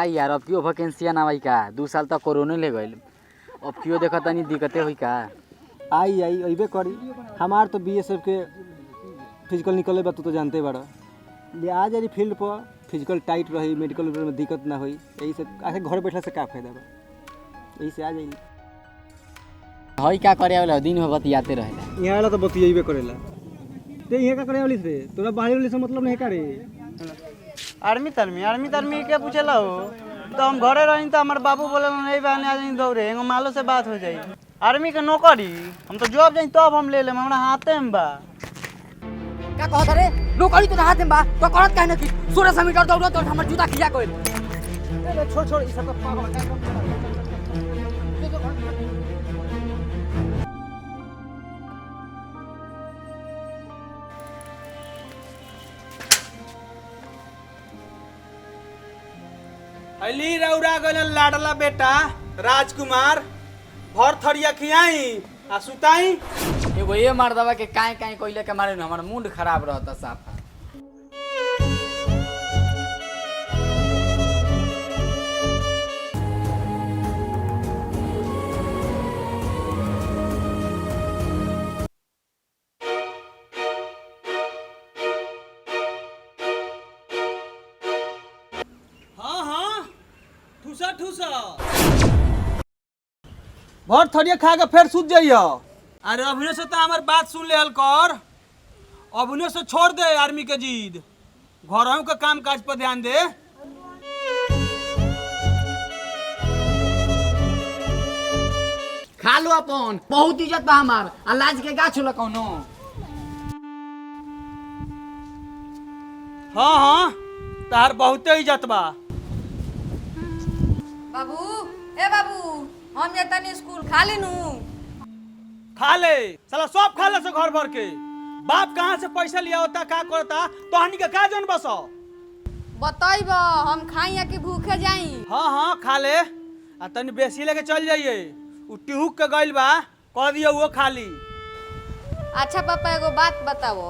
का यार अब क्यों वैकेंसिया ना भाई का 2 साल तक कोरोना ले गए अब क्यों देखा तनी दिक्कतें हुई का आई अबे करी हमार तो BSF के फिजिकल निकले बा तू तो जानते बड़ा आ जाए फील्ड पर फिजिकल टाइट रही मेडिकल में दिक्कत ना हुई यही से आखे घर बैठला से का फायदा बा यही से आ जाई हई का करे वाला दिन में बतियाते रहेला यहाँ वाला तो बतियेबे करेला ते यहाँ का करे वाली से तोरा बाहरी वाली से मतलब नहीं करे आर्मी तरमी के पूछेला हो तो हम घरे रही तो हमारे बाबू बोले नहीं बहने आ जाए दौड़े एगो मालो से बात हो जाई आर्मी के नौकरी हम तो जॉब जाई तब हम ले ले हमरा हाथे में बा का कहत रे नौकरी तो हाथ में बा तो करत काहे न की 1600 मीटर दौड़ तो हमर जूता खिया कोइल छोड़ ई सब तो पागल का अली रौरा गल लाडला बेटा राजकुमार भर थरिया खियाई आ सुताई एगो ये मार दवा के काहे काहे कोइले के मारे हमर मूड खराब रहता साफा ठूसा भर थरिया खा के फिर सूत जाइयो अरे अभिनय से तो हमार बात सुन ले कर अभिनय से छोड़ दे आर्मी के जिद घरों के काम काज पर ध्यान दे खा लो अपन बहुत इज्जत बा हमार आ लाज के गाछ ल कोनो हाँ तार बहुते इज्जत बा बाबू ए बाबू हम जतनी स्कूल खा लेनू खा ले साला सब खा ले से घर भर के बाप कहाँ से पैसा लिया होता का करता तो हनी के का जन बसो बताइब हम खाई या कि भूखे जाई हाँ खा ले आ तनी बेसी लेके चल जाइए उ टिहुक के गइल बा कह दियो वो खा ली अच्छा पापा एगो बात बताओ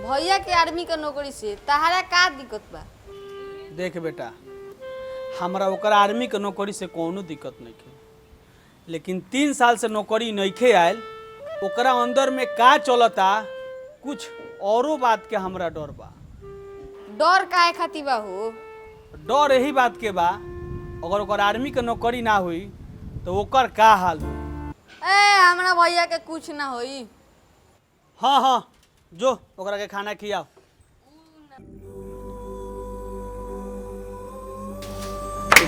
भैया के आर्मी के नौकरी से तहरा का दिक्कत बा देख बेटा हमरा ओकर आर्मी के नौकरी से कोनो दिक्कत नहीं है लेकिन 3 साल से नौकरी नहीं आयल ओकरा अंदर में का चलता कुछ औरो बात के हमरा डर बा डर काहे खातिर बा हो डर यही बात के बा अगर ओकर आर्मी के नौकरी ना हुई तो ओकर का हाल हो ए हमरा भैया के कुछ ना होई हाँ जो ओकरा के खाना खियाओ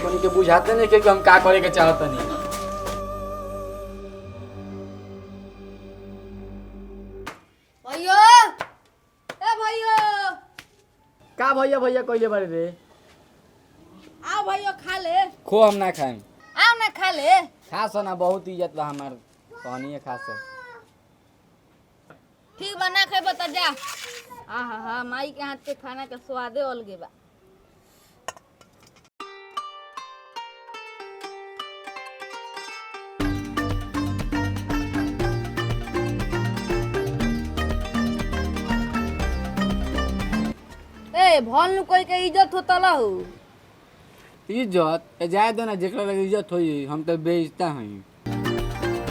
कोनी के बुझाते नहीं कि हम का करे के चाहतनी भैया ए भैया का भैया कइले बारे रे आओ भैया खा ले खो हम ना खाएम आओ ना खा ले खास ना बहुत इज्जत बा हमार कहनी खास ठीक बा ना खेबो त जा आहा माई के हाथ के खाना के स्वादे अलगे बा ए भल कोई के इज्जत होता ला हो इज्जत जाए दो ना जेकरा लगे इज्जत होई हम तो बेइज्जता हई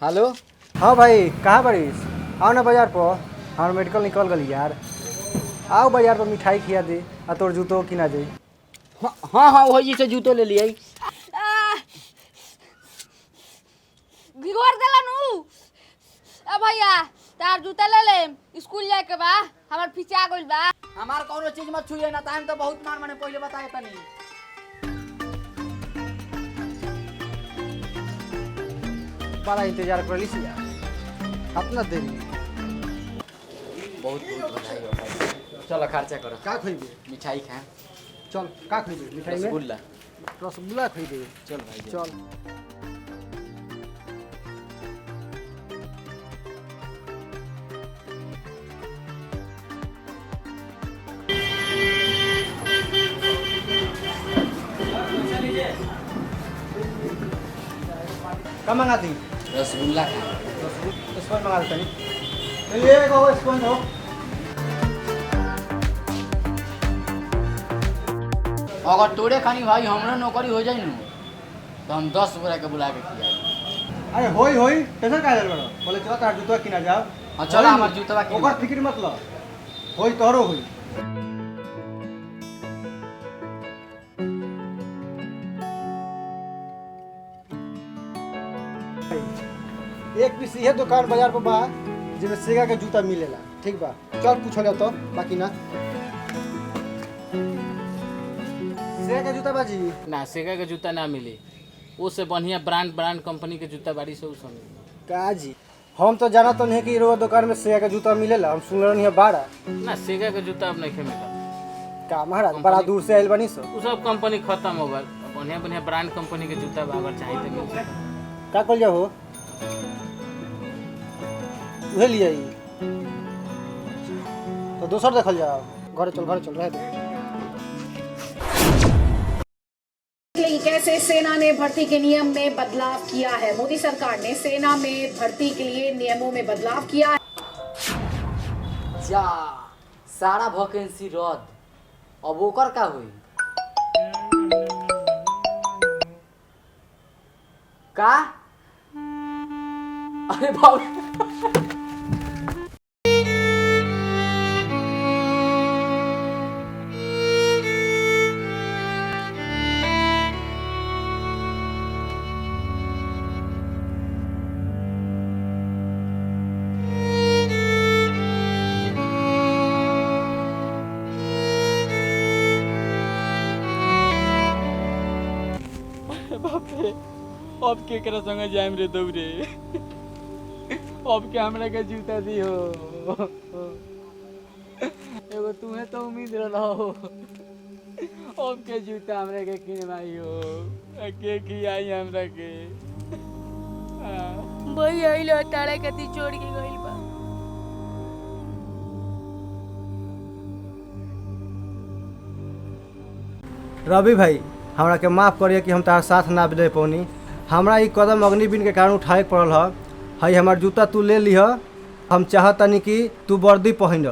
हेलो हाँ भाई कहाँ बारिश आओ ना बाजार पर हमार मेडिकल निकल गई यार आओ बाजार पर मिठाई खिया दे आ तोर जूतो किना जाई हाँ वही से जूतो ले लिए गिगोर देला नु ए भैया तार जूता ले ले स्कूल जाए के बा हमर फिचा गइल बा हमार कोनो चीज मत छुइए ना टाइम तो बहुत मार माने पहले बताए तनी बड़ा इंतजार कर ली यार अपना देरी बहुत बधाई हो भाई चलो खर्चा करो का खइबे मिठाई खाएं चल का खइबे मिठाई में रसगुल्ला रसगुल्ला खइबे चल भाई चल का मंगा दी रसगुल्ला खा स्पॉन्ज मंगा देता नहीं चलिए एगो स्पॉन्ज हो अगर तोरे खानी भाई हमरा नौकरी हो जाए न तो हम 10 गोरा के बुला के खिया अरे होई टेंशन का ले बड़ो बोले चलो तार जूता किना जाओ हाँ चलो हमार जूतवा किन ओकर फिक्र मत लो होई तोरो होई एक पीस ये दुकान बाजार पर बा जिसमें सेगा के जूता मिलेला ठीक बा चल पूछो ले तो बाकी ना सेगा के जूता बाजी ना सेगा के जूता ना मिली उससे बढ़िया ब्रांड कंपनी के जूता बाड़ी से उसमें का जी हम तो जाना तो नहीं कि रो दुकान में सेगा के जूता मिलेला हम सुन रहे बाड़ा ना सेगा के जूता अब नहीं मिला का महाराज बड़ा दूर से आइल बनी सो उ सब कंपनी खत्म हो गल बढ़िया ब्रांड कंपनी के जूता अगर चाहिए तो मिल सके का कल जाओ उहे लिए आई तो दोसर देखल जाओ घर चल रहे दे कैसे सेना ने भर्ती के नियम में बदलाव किया है। मोदी सरकार ने सेना में भर्ती के लिए नियमों में बदलाव किया है। जा सारा वैकेंसी रद्द अब ओकर का हुई का अरे बाप अब केकरा संगे जाइम रे दौड़े अब के हमरा के जूता दियो एगो तुम्हें तो उम्मीद रहो अब के जूता हमरा के किनवाई हो के खियाई हमरा के भाई आइलो तारा कति छोड़ के गइल बा रवि भाई हमरा के माफ़ करिए कि हम तार साथ ना दे पौनी हमरा ई कदम अग्निबीन के कारण उठाए पड़ल है हई हमार जूता तू ले लिह हम चाहतनी कि तू वर्दी पहन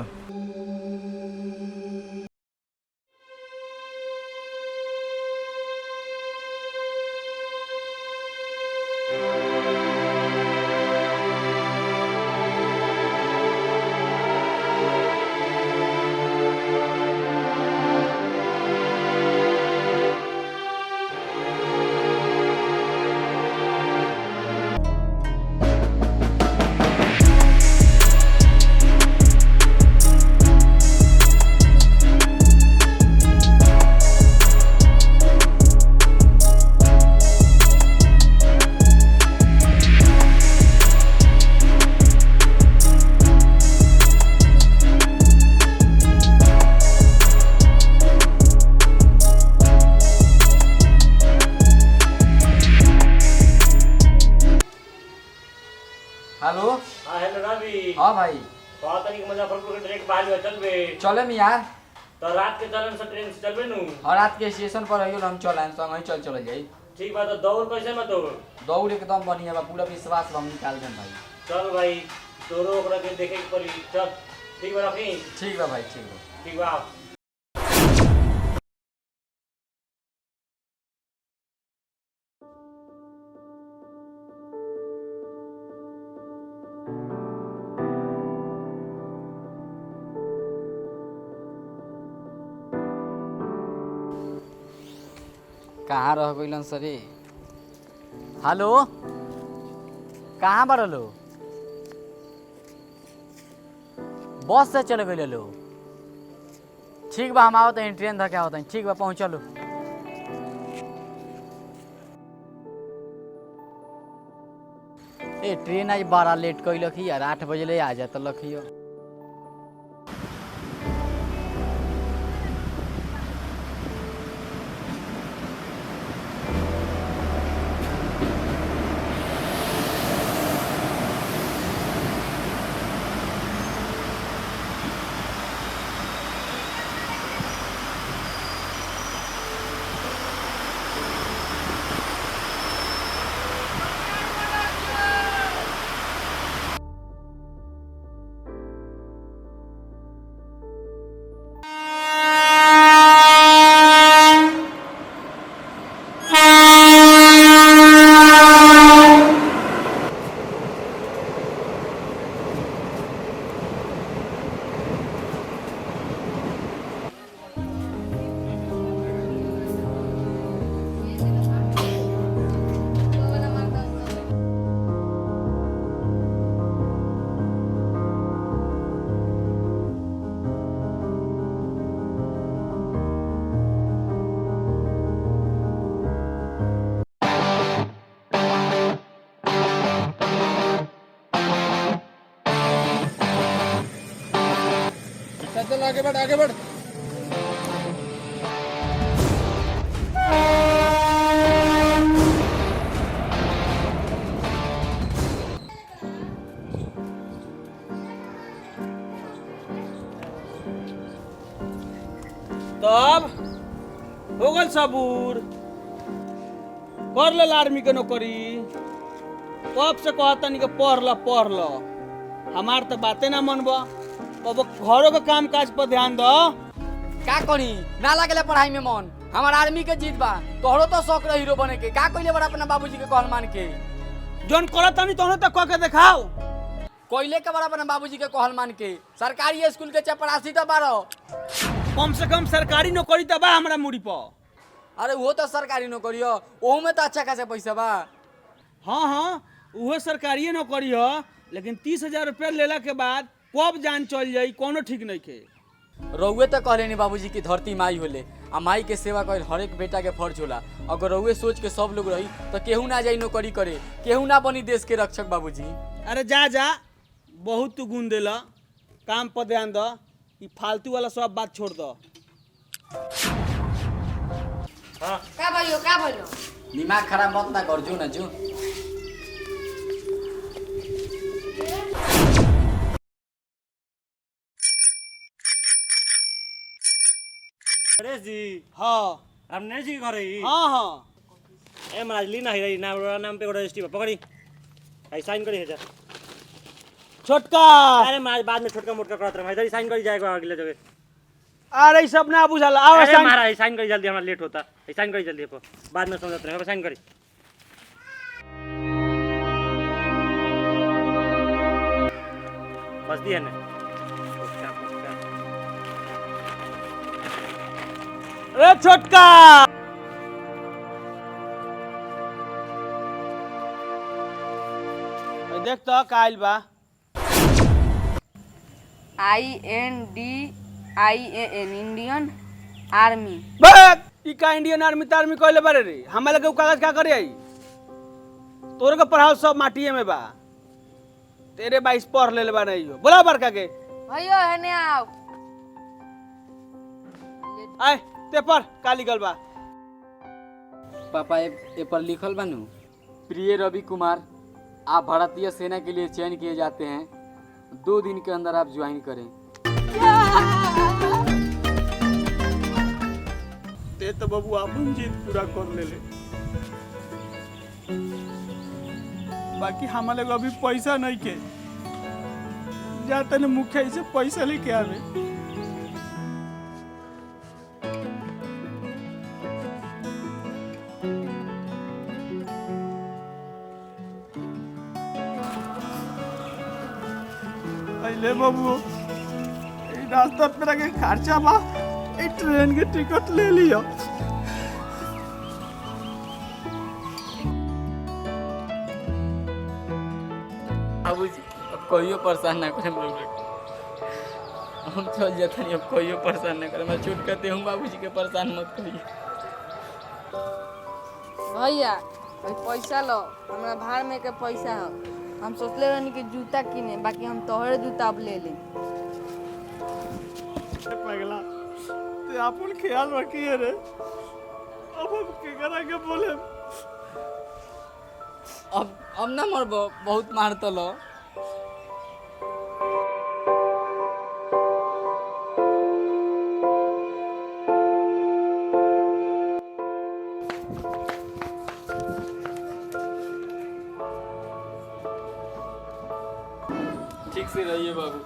हेलो हाँ हेलो रवि हाँ भाई बहुत तरीके मुजफ्फरपुर के ट्रेन बाहर में चल बे चले में यार तो रात के चलन से ट्रेन से चलबे नु और रात के स्टेशन पर रहियो हम चल आए संग ही चल जाई ठीक बात है दौड़ कैसे मत दौड़ दौड़ एकदम बढ़िया बा पूरा विश्वास हम निकाल दें भाई चल भाई तोरो ओकरा के देखे के पड़ी चल ठीक बा रखी ठीक बा भाई ठीक बा ठीक बा कहाँ रह गइलन सरे हेलो कहाँ बार लो बस से चले गए लो ठीक बा हम आवत ट्रेन धके आवत ठीक बा पहुँचलो ए ट्रेन आज बड़ा लेट कैलक यार 8 बजे ले आ जात लखियो आगे बढ़ आगे बढ़। तब हो गल सबूर कर ले आर्मी के नौकरी। कब से कहता नहीं कि पढ़ ल हमार तो बातें ना मनबा। अब घरों के काम काज पर ध्यान दो। का करी ना लगले पढ़ाई में मन। हमार आर्मी के जीत बा, तोहरो तो शौक रही हीरो बने के। का कइले बड़ा अपना बाबूजी के कहल मान के। जोन करता नहीं तोहने तो कह के दिखाओ। कोइले के बड़ा अपना बाबूजी के कहल मान के। सरकारी स्कूल के चपरासी तो बारो। कम से कम सरकारी नौकरी तो बा हमरा मुड़ी पर। अरे वो तो सरकारी नौकरी हो, ओहू में तो अच्छा खासा पैसा बा। हाँ वो सरकारी नौकरी हो, लेकिन 30,000 रुपया लेला के बाद कब जान चल जाई कोनो ठीक नहीं के। रउए तो कहले नहीं बाबूजी की धरती माई होले, आ माई के सेवा कर हर एक बेटा के फर्ज होला। अगर रउए सोच के सब लोग रही तो केहू ना जाई नौकरी करे, केहू ना बनी देश के रक्षक बाबूजी। अरे जा बहुत तू गुण देला, काम पर ध्यान दो। ये फालतू वाला सब बात छोड़ दो। का भयो दिमाग खराब मत ना कर, जो ना जो। नरेश जी। हाँ आप नरेश जी के घर ही? हाँ ए महाराज ली नहीं रही नाम पे रजिस्ट्री पर पकड़ी आई साइन करी है जा। छोटका। अरे महाराज बाद में छोटका मोटका करत रहे इधर साइन करी जाएगा अगले जगह। अरे सब ना बुझाला। आओ अरे महाराज साइन करी जल्दी, हमारा लेट होता। साइन करी जल्दी बाद में समझते रहे। साइन करी। बस दिया ना। अरे छोटका। देख तो काइल बा। INDIAN Indian army. ई का इंडियन आर्मी तार्मी कहले बारे रे। हमारे के कागज का करे आई? तोरे के पढ़ाओ सब माटिए में बा। तेरे 22 पढ़ ले बा नहीं हो। बोला बड़का के भयो हेने आओ। आए ते पर का लिखल बा? पापा ए पर लिखल बनू, प्रिय रवि कुमार, आप भारतीय सेना के लिए चयन किए जाते हैं। 2 दिन के अंदर आप ज्वाइन करें। ते तो बाबू अपन जीत पूरा कर ले। बाकी हमारे को अभी पैसा नहीं के। जाते ने मुखिया से पैसा लेके आवे। ले बाबू रास्ता पे रखे खर्चा बा, ट्रेन के टिकट ले लियो। बाबूजी अब कोइयो परेशान ना करे हम चल जाते नहीं। अब कोइयो परेशान ना करे। मैं छूट करते हूँ, बाबूजी के परेशान मत करिए। भैया पैसा लो, हमरा भाड़ में के पैसा हो। हम सोचले रहनी कि जूता किने, बाकी हम तोहरे जूता अब ले ले। पगला ते अपन ख्याल रखिए रे। अब हम के करा के बोले। अब ना मरबो, बहुत मारत लो। ठीक से रहिए बाबू।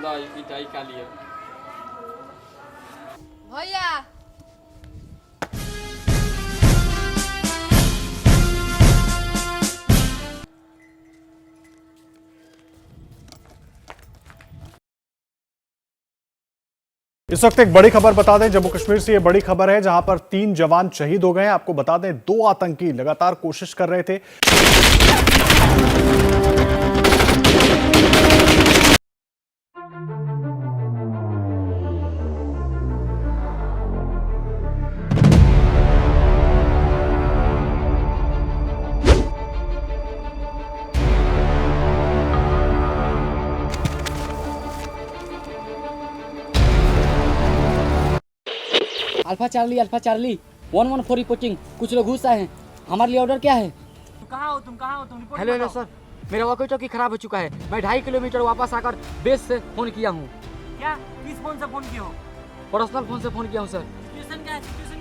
लाई मिठाई खा लिया। भैया इस वक्त एक बड़ी खबर बता दें, जम्मू कश्मीर से ये बड़ी खबर है जहां पर 3 जवान शहीद हो गए हैं। आपको बता दें 2 आतंकी लगातार कोशिश कर रहे थे। Alpha Charlie 114 reporting. कुछ लोग घुस आए हैं, हमारे लिए ऑर्डर क्या है? कहाँ हो तुम? हेलो हेलो सर, मेरा वॉकी टॉकी खराब हो चुका है। मैं 2.5 किलोमीटर वापस आकर बेस से फ़ोन किया हूँ। क्या? किस फोन से फोन किया हो? पर्सनल फ़ोन से फ़ोन किया हूँ सर। सिचुएशन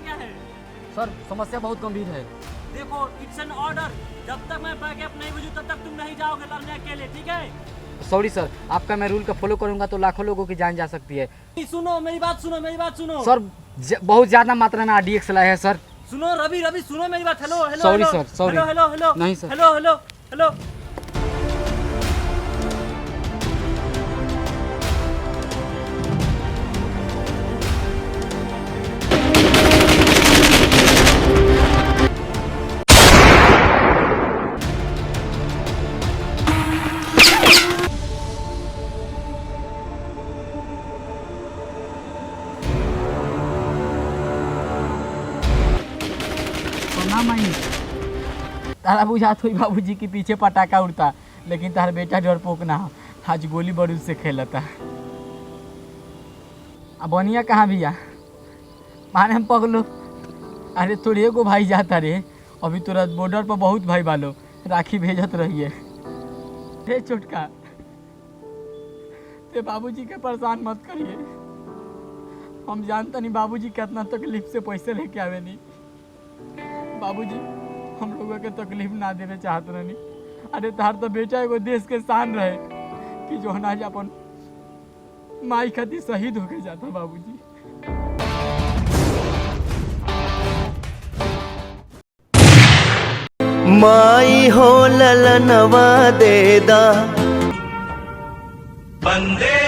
क्या है? सर समस्या बहुत गंभीर है। देखो, इट्स एन ऑर्डर। जब तक मैं बैकअप नहीं भेजूं तब तक तुम नहीं जाओगे लड़ने अकेले, ठीक है? सॉरी सर, आपका मैं रूल का फॉलो करूंगा तो लाखों लोगों की जान जा सकती है। सुनो मेरी बात सुनो सर बहुत ज़्यादा मात्रा में RDX लाए हैं सर। सुनो रवि सुनो मेरी बात। Hello Sorry, sir, sorry. Hello नहीं, sir. हेलो। तारा बुझात हुई बाबूजी के पीछे पटाखा उड़ता, लेकिन तारा बेटा डरपोक ना हो, आज गोली बारूद से खेलता। अब बनिया कहाँ भैया? माने हम पगलो। अरे तोरे एगो भाई जाता रे, अभी तोरा बॉर्डर पर बहुत भाई बालो, राखी भेजत रहिए। हे छोटका, ते बाबूजी के परेशान मत करिए। हम जानता नहीं बाबूजी कितना तकलीफ से पैसे लेके आवे नहीं। बाबूजी हम लोगों के तकलीफ ना देवे चाहत रहनी। अरे तार तो बेटा एगो देश के शान रहे कि जो अनाज अपन माई खातिर शहीद होके जाता। बाबूजी माई हो ललनवा देदा, वंदे